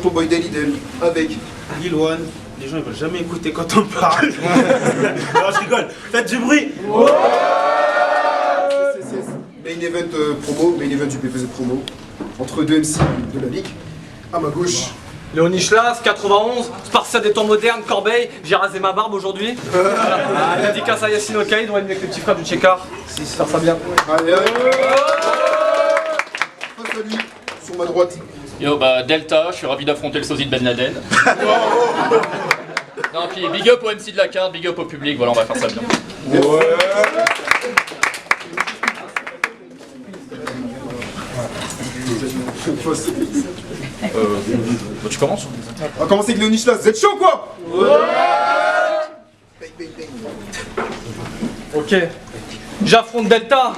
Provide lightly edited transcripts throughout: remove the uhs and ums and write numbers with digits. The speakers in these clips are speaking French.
ton boy Delidel avec Lil One. Les gens ils veulent jamais écouter quand on parle. Non, je rigole. Faites du bruit. Main event promo, main event du PPZ promo, entre deux MC de la Ligue. À ma gauche, Léonie-Schlas, 91, Spartiate des temps modernes, Corbeil, j'ai rasé ma barbe aujourd'hui. Dédicace à Yassine Okaïd, on va avec les petits frères du Tchekar, si faire ça bien. allez, allez. Face à lui, sur ma droite. Yo bah Delta, je suis ravi d'affronter le sosie de Ben Laden. Non puis big up au MC de la carte, big up au public, voilà on va faire ça bien. Bah, tu commences? On va commencer avec Léonie-Schlas, vous êtes chaud quoi? Ok, j'affronte Delta,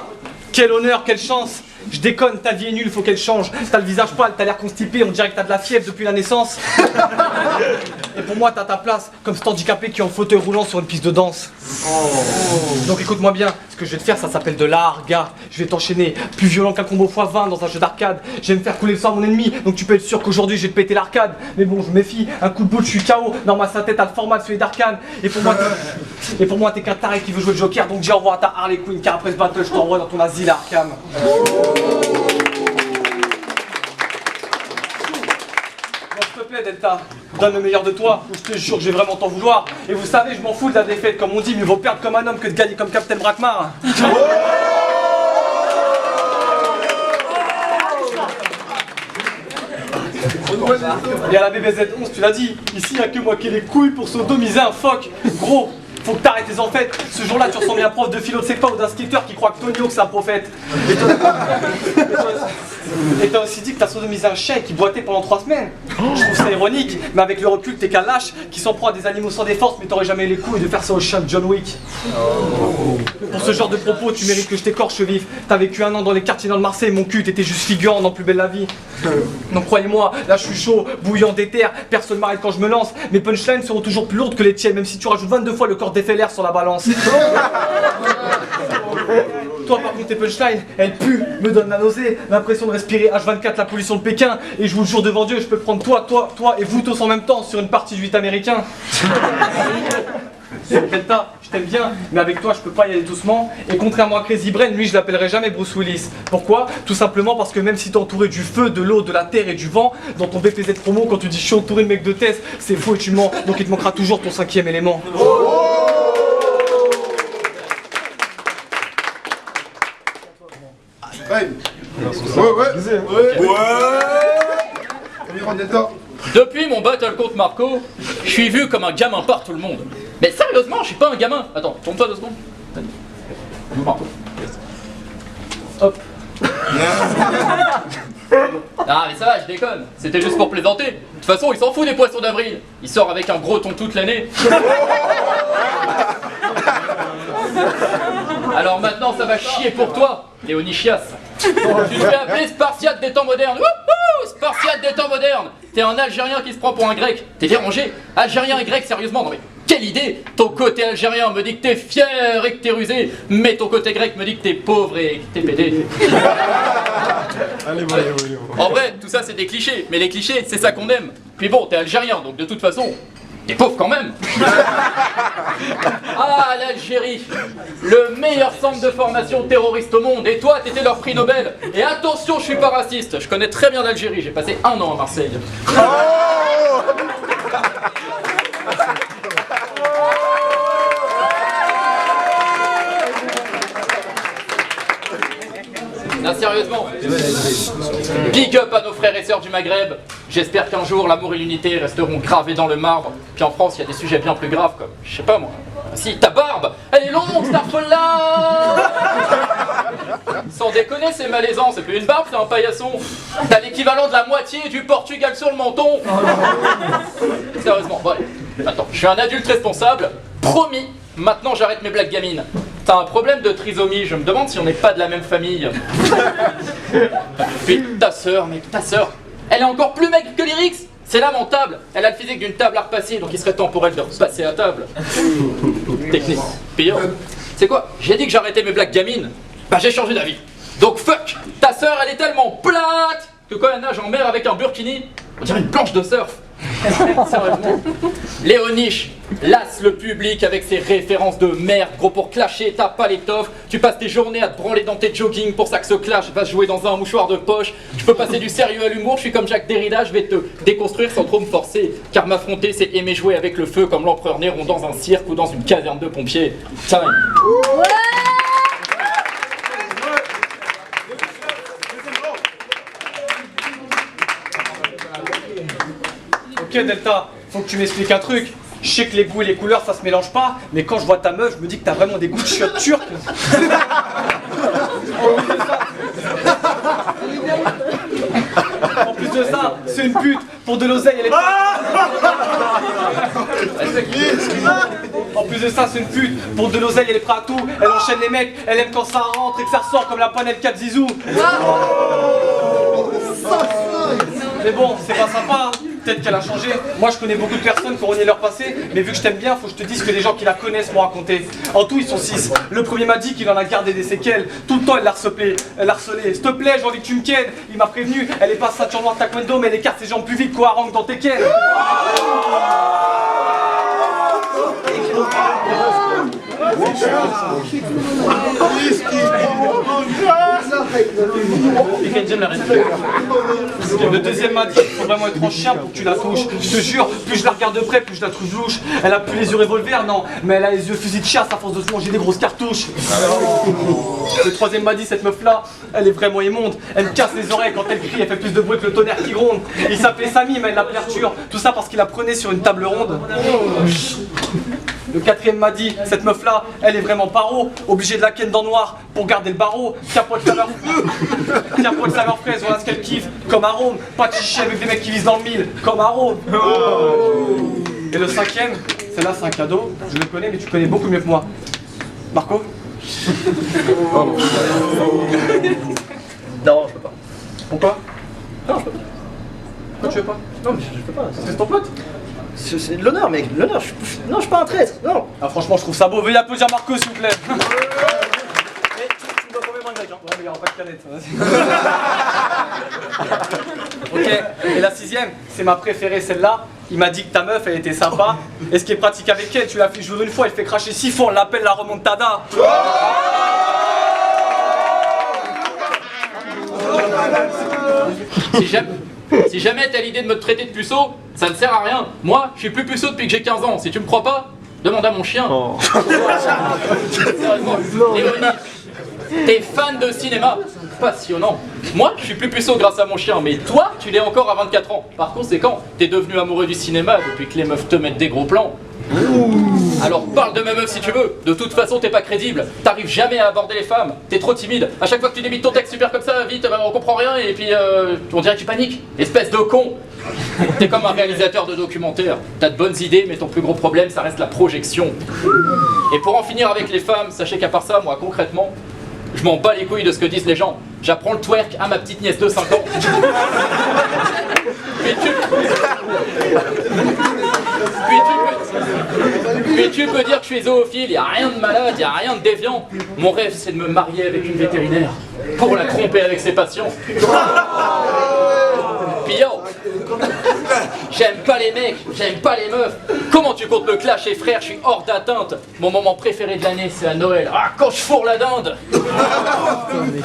quel honneur, quelle chance. Je déconne, ta vie est nulle, faut qu'elle change. T'as le visage pâle, t'as l'air constipé, on dirait que t'as de la fièvre depuis la naissance. Et pour moi, t'as ta place, comme cet handicapé qui est en fauteuil roulant sur une piste de danse. Donc écoute-moi bien, ce que je vais te faire, ça s'appelle de l'art, gars. Je vais t'enchaîner, plus violent qu'un combo x20 dans un jeu d'arcade. Je vais me faire couler le sang à mon ennemi, donc tu peux être sûr qu'aujourd'hui je vais te péter l'arcade. Mais bon, je me méfie, un coup de boule, je suis KO. Dans ma sa tête, à le format de celui d'Arkane. Et pour moi, t'es qu'un taré qui veut jouer le Joker, donc dis au revoir à ta Harley Quinn, car après ce battle, je t'envoie dans ton asile à Arkham. S'il te plaît Delta, donne le meilleur de toi, ou je te jure que je vais vraiment t'en vouloir. Et vous savez, je m'en fous de la défaite, comme on dit, mais vaut perdre comme un homme que de gagner comme Captain Brakmar. Et à la BBZ11, tu l'as dit, ici y'a que moi qui ai les couilles pour sodomiser un phoque. Gros, faut que t'arrêtes tes enfêtes. Ce jour-là, tu ressembles à un prof de philo de secpa ou d'un skater qui croit que Tony Hawk c'est un prophète. Et t'as aussi dit que t'as sodomisé un chien qui boitait pendant 3 semaines. Je trouve ça ironique, mais avec le recul, t'es qu'un lâche qui s'en prend à des animaux sans défense, mais t'aurais jamais les couilles de faire ça au chien de John Wick. Pour ce genre de propos, tu mérites que je t'écorche vif. T'as vécu 1 an dans les quartiers nord de Marseille, mon cul, t'étais juste figurant dans Plus belle la vie. Donc croyez-moi, là je suis chaud, bouillant d'éther, personne m'arrête quand je me lance. Mes punchlines seront toujours plus lourdes que les tiennes, même si tu rajoutes 22 fois le corps d'FLR sur la balance. Toi par contre tes punchlines, elles puent, me donnent la nausée, l'impression de respirer H24 la pollution de Pékin. Et je vous le jure devant Dieu, je peux prendre toi et vous tous en même temps sur une partie du 8 américain. Delta, je t'aime bien, mais avec toi je peux pas y aller doucement. Et contrairement à Crazy Brain, lui je l'appellerai jamais Bruce Willis. Pourquoi? Tout simplement parce que même si t'es entouré du feu, de l'eau, de la terre et du vent, dans ton BPZ promo, quand tu dis je suis entouré de mecs de test, c'est faux et tu mens. Donc il te manquera toujours ton 5e élément. Depuis mon battle contre Marco, je suis vu comme un gamin par tout le monde. Mais sérieusement, je suis pas un gamin. Attends, tourne-toi 2 secondes. Marco. Hop. Ah mais ça va, je déconne. C'était juste pour plaisanter. De toute façon, il s'en fout des poissons d'avril. Il sort avec un gros ton toute l'année. Alors maintenant, ça va chier pour toi, Léonie-Chias. Tu te fais appeler Spartiate des temps modernes. Wouhou, Spartiate des temps modernes. T'es un Algérien qui se prend pour un Grec. T'es dérangé? Algérien et Grec, sérieusement, non mais quelle idée! Ton côté algérien me dit que t'es fier et que t'es rusé, mais ton côté grec me dit que t'es pauvre et que t'es pédé. Allez. En vrai, tout ça c'est des clichés, mais les clichés, c'est ça qu'on aime. Puis bon, t'es algérien, donc de toute façon, t'es pauvre quand même. Ah, l'Algérie, le meilleur centre de formation terroriste au monde, et toi, t'étais leur prix Nobel. Et attention, je suis pas raciste, je connais très bien l'Algérie, j'ai passé 1 an à Marseille. Non, sérieusement, big up à nos frères et sœurs du Maghreb. J'espère qu'un jour l'amour et l'unité resteront gravés dans le marbre. Puis en France, il y a des sujets bien plus graves comme, je sais pas moi, si ta barbe, elle est longue, Starfall-là. Sans déconner, c'est malaisant, c'est plus une barbe, c'est un paillasson. T'as l'équivalent de la moitié du Portugal sur le menton. Sérieusement, bon allez, attends, je suis un adulte responsable, promis, maintenant j'arrête mes blagues gamines. T'as un problème de trisomie, je me demande si on n'est pas de la même famille. Puis ta sœur, mec, ta sœur, elle est encore plus maigre que l'Irix. C'est lamentable, elle a le physique d'une table à repasser, donc il serait temps pour elle de repasser à table. Technique. Pire. C'est quoi? J'ai dit que j'arrêtais mes blagues gamines. Bah j'ai changé d'avis. Donc fuck, ta sœur elle est tellement plate que quand elle nage en mer avec un burkini, on dirait une planche de surf. Sérieusement. Léoniche lasse le public avec ses références de merde. Gros, pour clasher, t'as pas l'étoffe. Tu passes tes journées à te branler dans tes jogging pour ça que ce clash va se jouer dans un mouchoir de poche. Je peux passer du sérieux à l'humour, je suis comme Jacques Derrida, je vais te déconstruire sans trop me forcer. Car m'affronter, c'est aimer jouer avec le feu comme l'empereur Néron dans un cirque ou dans une caserne de pompiers. Time. Ok Delta, faut que tu m'expliques un truc. Je sais que les goûts et les couleurs ça se mélange pas, mais quand je vois ta meuf, je me dis que t'as vraiment des goûts de chiottes turques. En plus de ça, c'est une pute. Pour de l'oseille, elle est En plus de ça, c'est une pute. Pour de l'oseille, elle est prête à tout. Elle enchaîne les mecs, elle aime quand ça rentre et que ça ressort comme la panelle 4 Zizou. Mais bon, c'est pas sympa. Peut-être qu'elle a changé. Moi, je connais beaucoup de personnes qui ont renié leur passé, mais vu que je t'aime bien, faut que je te dise que les gens qui la connaissent m'ont raconté. En tout, ils sont 6. Le premier m'a dit qu'il en a gardé des séquelles. Tout le temps, elle l'a harcelé. S'il te plaît, j'ai envie que tu me kennes. Il m'a prévenu. Elle est pas ceinture noire taekwondo, mais elle écarte ses jambes plus vite qu'au harang dans Tekken. Le deuxième m'a dit qu'il faut vraiment être en chien pour que tu la touches. Je te jure, plus je la regarde de près, plus je la trouve louche. Elle a plus les yeux revolver, non, mais elle a les yeux fusil de chasse à force de se manger des grosses cartouches. Le troisième m'a dit, cette meuf là, elle est vraiment immonde. Elle me casse les oreilles quand elle crie, elle fait plus de bruit que le tonnerre qui gronde. Il s'appelait Samy, mais elle la perturbe. Tout ça parce qu'il la prenait sur une table ronde. Le quatrième m'a dit, cette meuf là, elle est vraiment paro, obligée de la ken dans noir pour garder le barreau. Capote saveur fraise, voilà ce qu'elle kiffe, comme arôme. Pas de chichi avec des mecs qui visent dans le mille, comme arôme. Et le cinquième, celle-là c'est un cadeau, je le connais mais tu connais beaucoup mieux que moi. Marco? Non, je peux pas. Pourquoi? Non, je peux pas. Pourquoi tu veux pas? Non, mais je peux pas. C'est ton pote? C'est de l'honneur, mec. L'honneur. Non, je suis pas un traître. Non. Ah franchement je trouve ça beau, veuillez applaudir Marco s'il vous plaît. Mais tu dois quand même un grec, hein. Ouais, mais il n'y aura pas de canette. Ok, et la sixième, c'est ma préférée celle-là. Il m'a dit que ta meuf elle était sympa. Et ce qui est pratique avec elle, tu l'as fait jouer une fois, elle fait cracher 6 fois, on l'appelle la remontada. Si jamais t'as l'idée de me traiter de puceau, ça ne sert à rien. Moi, je suis plus puceau depuis que j'ai 15 ans. Si tu me crois pas, demande à mon chien. Sérieusement, Léonie, t'es fan de cinéma. Passionnant. Moi, je suis plus puceau grâce à mon chien, mais toi, tu l'es encore à 24 ans. Par conséquent, t'es devenu amoureux du cinéma depuis que les meufs te mettent des gros plans. Alors parle de ma meuf si tu veux. De toute façon t'es pas crédible. T'arrives jamais à aborder les femmes. T'es trop timide. À chaque fois que tu débites ton texte super comme ça, vite, on comprend rien et puis on dirait que tu paniques. Espèce de con. T'es comme un réalisateur de documentaire. T'as de bonnes idées mais ton plus gros problème ça reste la projection. Et pour en finir avec les femmes, sachez qu'à part ça, moi concrètement, je m'en bats les couilles de ce que disent les gens. J'apprends le twerk à ma petite nièce de 5 ans. Puis tu peux dire que je suis zoophile, y a rien de malade, y a rien de déviant. Mon rêve c'est de me marier avec une vétérinaire pour la tromper avec ses patients. Puis yo, j'aime pas les mecs, j'aime pas les meufs. Comment tu comptes me clasher frère, je suis hors d'atteinte. Mon moment préféré de l'année c'est à Noël. Ah, quand je fourre la dinde. Mais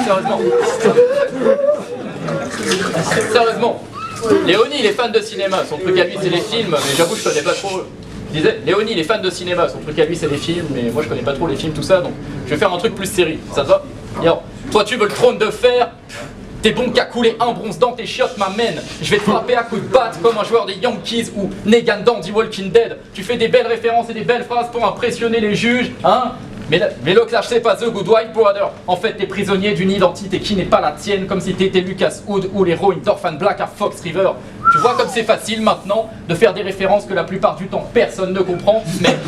sérieusement, Léonie il est fan de cinéma, son truc à lui c'est les films, mais j'avoue je connais pas trop. Je disais, Léonie il est fan de cinéma, son truc à lui c'est les films, mais moi je connais pas trop les films tout ça, donc je vais faire un truc plus série, ça te va? Yo, toi tu veux le trône de fer? T'es bon qu'à couler un bronze dans tes chiottes m'amène. Je vais te frapper à coups de batte comme un joueur des Yankees ou Negan dans The Walking Dead. Tu fais des belles références et des belles phrases pour impressionner les juges, hein? Mais le clash c'est pas The Good Whitewater. En fait t'es prisonnier d'une identité qui n'est pas la tienne, comme si t'étais Lucas Hood ou l'héroïne d'Orphan Black à Fox River. Tu vois comme c'est facile maintenant de faire des références que la plupart du temps personne ne comprend, mais...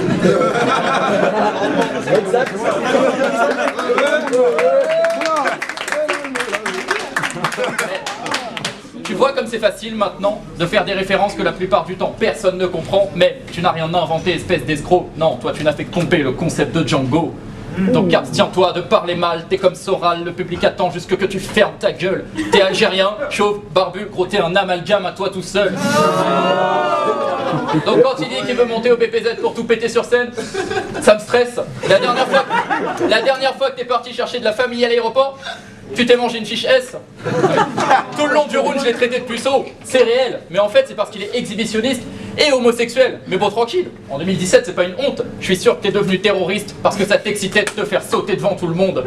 Tu vois comme c'est facile maintenant de faire des références que la plupart du temps personne ne comprend, mais tu n'as rien inventé, espèce d'escroc. Non, toi tu n'as fait que pomper le concept de Django. Donc abstiens-toi de parler mal, t'es comme Soral, le public attend jusque que tu fermes ta gueule. T'es algérien, chauve, barbu, gros t'es un amalgame à toi tout seul. Donc quand il dit qu'il veut monter au BPZ pour tout péter sur scène, ça me stresse. La dernière fois que t'es parti chercher de la famille à l'aéroport, tu t'es mangé une fiche S. Tout le long du round, je l'ai traité de puceau. C'est réel, mais en fait, c'est parce qu'il est exhibitionniste et homosexuel. Mais bon, tranquille, en 2017, c'est pas une honte. Je suis sûr que t'es devenu terroriste parce que ça t'excitait de te faire sauter devant tout le monde.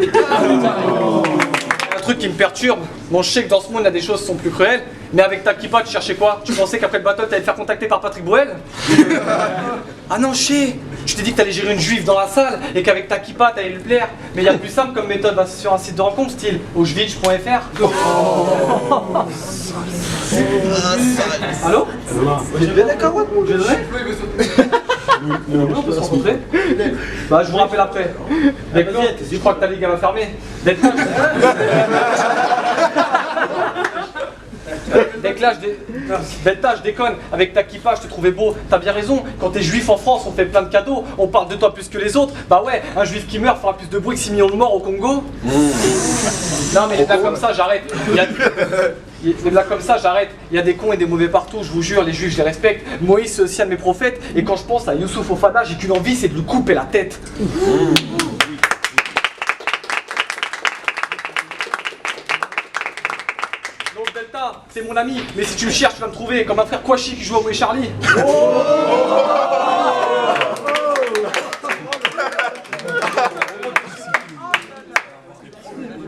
Un truc qui me perturbe, bon je sais que dans ce monde il y a des choses qui sont plus cruelles, mais avec ta kippa tu cherchais quoi? Tu pensais qu'après le battle t'allais te faire contacter par Patrick Bruel? Ah non je sais, je t'ai dit que t'allais gérer une juive dans la salle et qu'avec ta kippa t'allais lui plaire, mais il y a plus simple comme méthode, va sur un site de rencontre style auschwitz.fr. Allô? On est bien d'accord, moi. Je donnerai? On peut se rencontrer? Bah je vous rappelle après. D'accord, je crois que ta ligue elle va fermer. Delta, je déconne, avec ta kippa, je te trouvais beau, t'as bien raison, quand t'es juif en France, on fait plein de cadeaux, on parle de toi plus que les autres, bah ouais, un juif qui meurt fera plus de bruit que 6 millions de morts au Congo. Non mais les blagues comme ça, j'arrête. Les blagues comme ça, j'arrête. Il y a des cons et des mauvais partout, je vous jure, les juifs, je les respecte. Moïse, c'est aussi un de mes prophètes, et quand je pense à Youssouf Ofada, j'ai qu'une envie, c'est de lui couper la tête. Donc Delta, c'est mon ami, mais si tu me cherches, tu vas me trouver comme un frère Kouachi qui joue à Où est Charlie.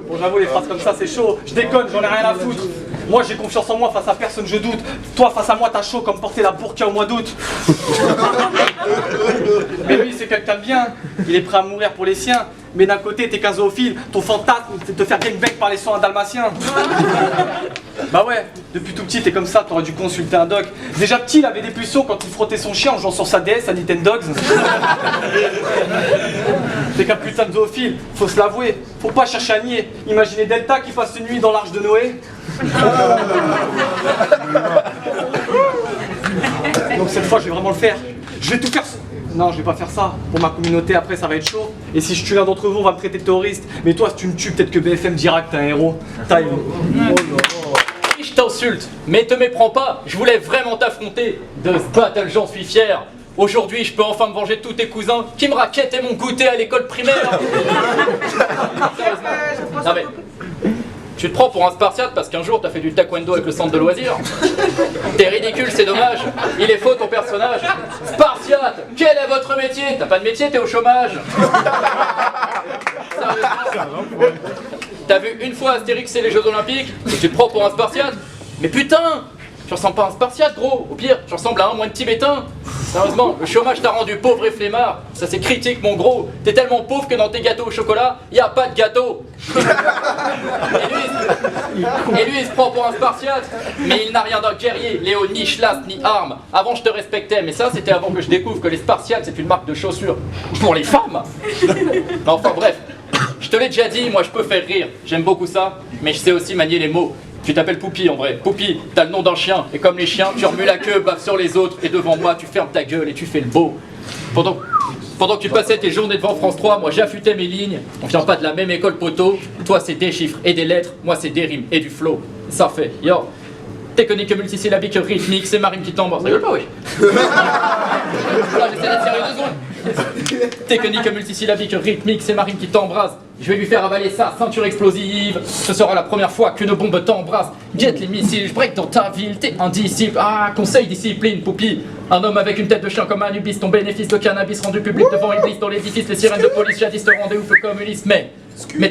Bon j'avoue les phrases comme ça c'est chaud, je déconne, j'en ai rien à foutre. Moi j'ai confiance en moi, face à personne je doute. Toi face à moi t'as chaud comme porter la burqa au mois d'août. Mais lui c'est quelqu'un de bien, il est prêt à mourir pour les siens. Mais d'un côté t'es qu'un zoophile, ton fantasme c'est de te faire gangbang par les soins dalmatiens. Bah ouais, depuis tout petit t'es comme ça, t'aurais dû consulter un doc. Déjà petit il avait des pulsions quand il frottait son chien en jouant sur sa DS à Nintendogs. T'es qu'un putain de zoophile, faut se l'avouer, faut pas chercher à nier. Imaginez Delta qui passe une nuit dans l'arche de Noé. Donc cette fois je vais vraiment le faire. Je vais tout faire. Non, je vais pas faire ça. Pour ma communauté, après, ça va être chaud. Et si je tue l'un d'entre vous, on va me traiter de terroriste. Mais toi, si tu me tues, peut-être que BFM dira que t'es un héros. Taille. Je t'insulte, mais te méprends pas, je voulais vraiment t'affronter. De ce battle, j'en suis fier. Aujourd'hui, je peux enfin me venger de tous tes cousins qui me raquettaient mon goûter à l'école primaire. Sérieusement. Non mais, tu te prends pour un Spartiate parce qu'un jour t'as fait du taekwondo avec le centre de loisirs. T'es ridicule, c'est dommage. Il est faux ton personnage. Spartiate, quel est votre métier? T'as pas de métier, t'es au chômage. Sérieusement. T'as vu une fois Astérix et les Jeux Olympiques et tu te prends pour un Spartiate? Mais putain, tu ressembles pas à un Spartiate, gros. Au pire, tu ressembles à un moine tibétain. Sérieusement, le chômage t'a rendu pauvre et flemmard. Ça c'est critique, mon gros. T'es tellement pauvre que dans tes gâteaux au chocolat, y a pas de gâteau. Et lui, il se prend pour un Spartiate. Mais il n'a rien d'un guerrier, Léo, ni chlasse, ni arme. Avant, je te respectais, mais ça, c'était avant que je découvre que les Spartiates, c'est une marque de chaussures pour les femmes. Enfin bref, je te l'ai déjà dit, moi je peux faire rire. J'aime beaucoup ça, mais je sais aussi manier les mots. Tu t'appelles Poupi en vrai. Poupi, t'as le nom d'un chien, et comme les chiens, tu remues la queue, baves sur les autres, et devant moi, tu fermes ta gueule et tu fais le beau. Pendant que tu passais tes journées devant France 3, moi j'affûtais mes lignes. On vient pas de la même école poteau. Toi c'est des chiffres et des lettres, moi c'est des rimes et du flow. Ça fait, yo. Technique multisyllabique rythmique, c'est ma rime qui t'embrasse. Rigole pas, oui. J'essaie d'être sérieux 2 secondes. Technique multisyllabique rythmique, c'est ma rime qui t'embrase. Je vais lui faire avaler sa ceinture explosive. Ce sera la première fois qu'une bombe t'embrasse. Guette les missiles, je break dans ta ville, t'es un disciple. Ah, conseil, discipline, Poupi. Un homme avec une tête de chien comme Anubis. Ton bénéfice de cannabis rendu public devant Iblis. Dans l'édifice, les sirènes de police jadis te rendaient ouf communiste. Mais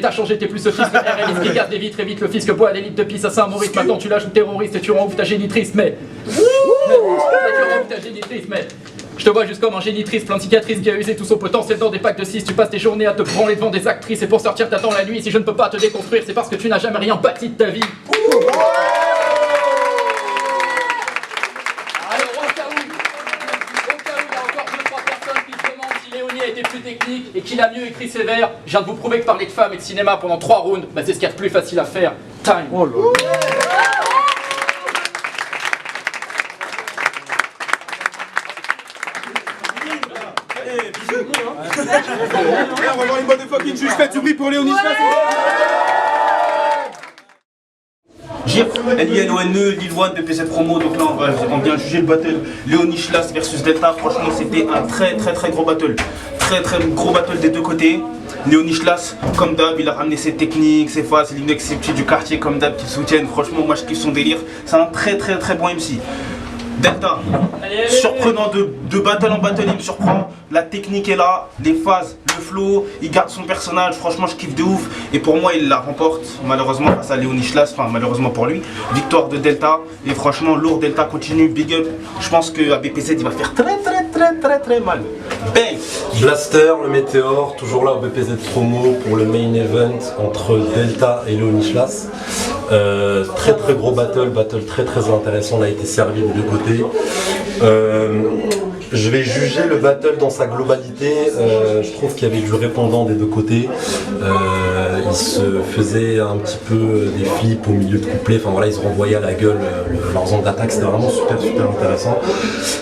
t'as changé, t'es plus ce fils que RListe qui casse des vitres, évite le fisc bois des litres de pisse à Saint-Maurice. Maintenant tu lâches le terroriste et tu rends ouf ta génitrice. Mais tu rends ouf ta génitrice, mais je te vois juste comme un génitrice, plein de cicatrices qui a usé tout son potentiel dans des packs de 6. Tu passes tes journées à te branler devant des actrices. Et pour sortir t'attends la nuit. Si je ne peux pas te déconstruire, c'est parce que tu n'as jamais rien bâti de ta vie. Alors au cas où il y a encore 2-3 personnes qui se demandent si Léonie a été plus technique et qu'il a mieux écrit ses vers, je viens de vous prouver que parler de femmes et de cinéma pendant 3 rounds, bah c'est ce qu'il y a de plus facile à faire. Time. Oh là là. Eh, bisous, hein. on va voir une bonne fucking juge. Faites du bruit pour Léonis Schlas. Gir, LINONE, Lilloine, PPZ promo, donc là on vient juger le battle Léonis Schlas versus Delta. Franchement c'était un très gros battle. Très gros battle des deux côtés. Léonis Schlas, comme d'hab, il a ramené ses techniques, ses phases, les mecs, ses petits du quartier comme d'hab qui le soutiennent. Franchement moi je kiffe son délire. C'est un très bon MC. Delta, surprenant de battle en battle, il me surprend. La technique est là, les phases, le flow, il garde son personnage. Franchement, je kiffe de ouf. Et pour moi, il la remporte, malheureusement, face à Léonis Schlas. Enfin, malheureusement pour lui. Victoire de Delta. Et franchement, lourd, Delta continue, big up. Je pense qu'à BPZ, il va faire très mal. Bang! Blaster, le Météore, toujours là au BPZ promo pour le main event entre Delta et Léonis Schlas. Très gros battle très intéressant, on a été servi des deux côtés. Je vais juger le battle dans sa globalité. Je trouve qu'il y avait du répondant des deux côtés. Ils se faisaient un petit peu des flips au milieu de couplet. Enfin voilà, ils se renvoyaient à la gueule leurs angles d'attaque. C'était vraiment super intéressant.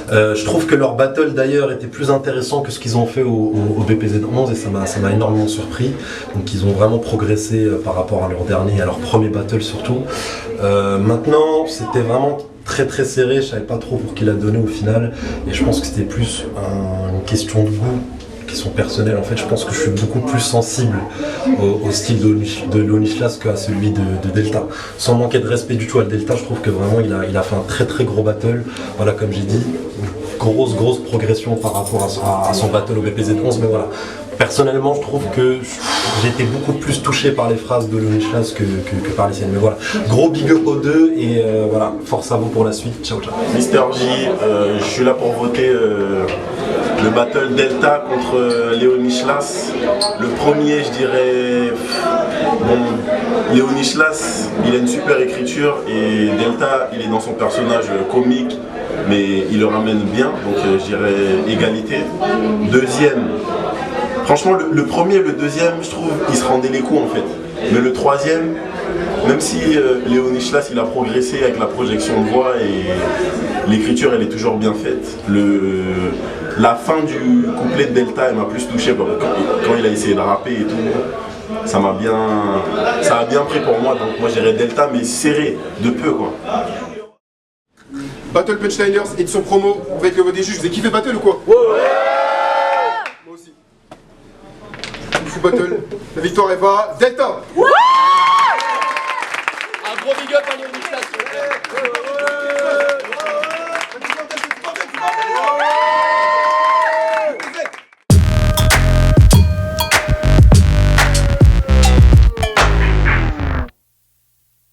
Je trouve que leur battle d'ailleurs était plus intéressant que ce qu'ils ont fait au BPZ 11 et ça m'a énormément surpris. Donc ils ont vraiment progressé par rapport à leur dernier, à leur premier battle surtout. Maintenant, c'était vraiment très serré, je savais pas trop pour qui l'a donné au final et je pense que c'était plus une question de goût, une question personnelle. En fait je pense que je suis beaucoup plus sensible au style de Léonis Schlas qu'à celui de Delta, sans manquer de respect du tout à Delta. Je trouve que vraiment il a fait un très gros battle, voilà, comme j'ai dit, grosse progression par rapport à son battle au BPZ 11, mais voilà. Personnellement, je trouve que j'ai été beaucoup plus touché par les phrases de Léonis Schlas que par les siennes. Mais voilà, gros big up aux deux et voilà, force à vous pour la suite. Ciao. Mister J, je suis là pour voter le battle Delta contre Léonis Schlas. Le premier, je dirais, bon, Léonis Schlas, il a une super écriture et Delta, il est dans son personnage comique, mais il le ramène bien, donc je dirais égalité. Deuxième, franchement, le premier et le deuxième, je trouve, ils se rendaient les coups en fait. Mais le troisième, même si Léonis Schlas il a progressé avec la projection de voix et l'écriture elle est toujours bien faite, la fin du couplet de Delta elle m'a plus touché quand il a essayé de rapper et tout. Ça a bien pris pour moi, donc moi je dirais Delta mais serré, de peu quoi. Battle Punchliners, édition promo, avec le vote des juges. Vous avez kiffé le battle ou quoi? Ouais. Moi aussi. Fou battle. La victoire est va Delta. Un gros big up à Léonis Schlas.